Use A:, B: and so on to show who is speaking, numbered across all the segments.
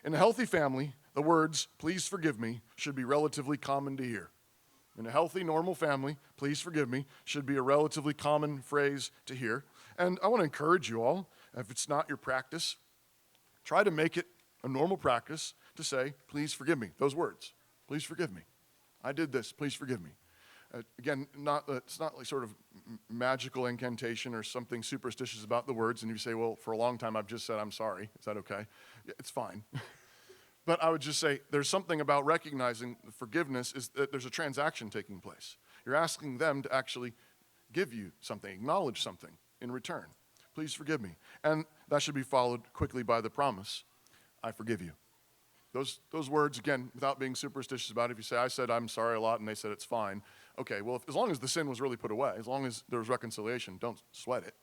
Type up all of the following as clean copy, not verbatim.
A: In a healthy family, the words, please forgive me, should be relatively common to hear. In a healthy, normal family, please forgive me, should be a relatively common phrase to hear. And I want to encourage you all, if it's not your practice, try to make it a normal practice to say, please forgive me, those words. Please forgive me. I did this, please forgive me. Again, it's not like sort of magical incantation or something superstitious about the words, and you say, well, for a long time I've just said I'm sorry. Is that okay? Yeah, it's fine. But I would just say there's something about recognizing forgiveness is that there's a transaction taking place. You're asking them to actually give you something, acknowledge something in return. Please forgive me. And that should be followed quickly by the promise, I forgive you. Those words, again, without being superstitious about it, if you say, I said I'm sorry a lot and they said it's fine, okay, well, as long as the sin was really put away, as long as there was reconciliation, don't sweat it.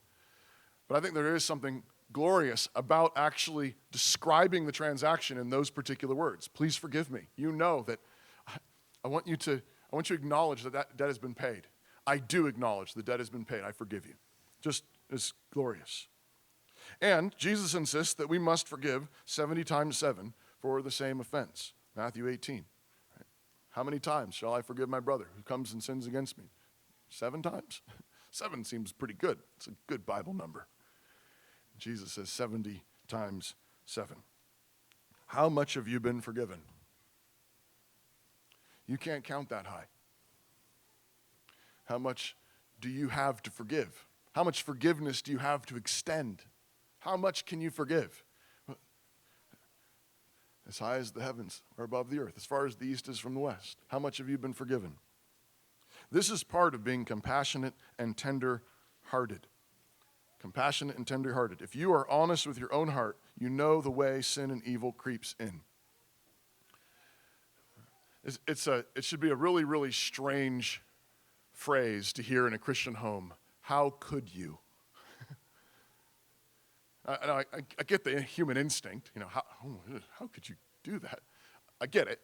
A: But I think there is something glorious about actually describing the transaction in those particular words. Please forgive me. You know that I want you to acknowledge that debt has been paid. I do acknowledge the debt has been paid. I forgive you. Just as glorious. And Jesus insists that we must forgive 70 times 7 for the same offense. Matthew 18. Right? How many times shall I forgive my brother who comes and sins against me? 7 times? 7 seems pretty good. It's a good Bible number. Jesus says 70 times 7. How much have you been forgiven? You can't count that high. How much do you have to forgive? How much forgiveness do you have to extend? How much can you forgive? As high as the heavens are above the earth, as far as the east is from the west. How much have you been forgiven? This is part of being compassionate and tender-hearted. Compassionate and tender-hearted. If you are honest with your own heart, you know the way sin and evil creeps in. It should be a really, really strange phrase to hear in a Christian home. How could you? I get the human instinct. How could you do that? I get it.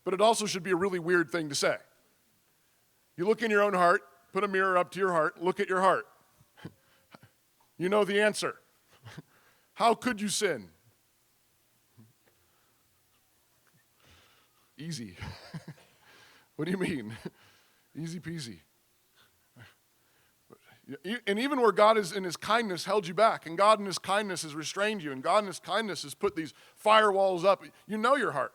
A: But it also should be a really weird thing to say. You look in your own heart, put a mirror up to your heart, look at your heart. You know the answer. How could you sin? Easy. What do you mean? Easy peasy. And even where God is in his kindness held you back, and God in his kindness has restrained you, and God in his kindness has put these firewalls up, you know your heart.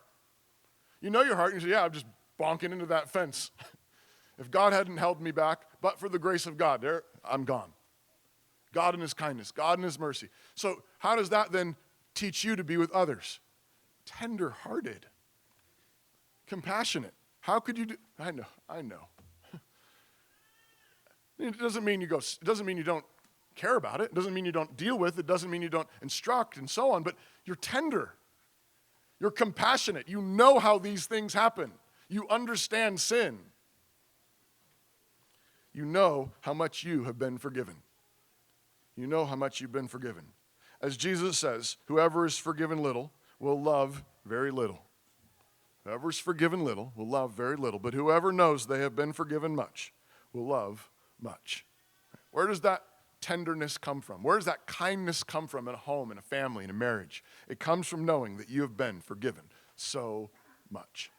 A: You know your heart, and you say, yeah, I'm just bonking into that fence. If God hadn't held me back, but for the grace of God, I'm gone. God in his kindness, God in his mercy. So how does that then teach you to be with others? Tender-hearted. Compassionate. How could you do? I know. It doesn't mean it doesn't mean you don't care about it. It doesn't mean you don't deal with it. It doesn't mean you don't instruct and so on, but you're tender. You're compassionate. You know how these things happen. You understand sin. You know how much you have been forgiven. You know how much you've been forgiven. As Jesus says, whoever is forgiven little will love very little. Whoever is forgiven little will love very little, but whoever knows they have been forgiven much will love much. Where does that tenderness come from? Where does that kindness come from in a home, in a family, in a marriage? It comes from knowing that you have been forgiven so much.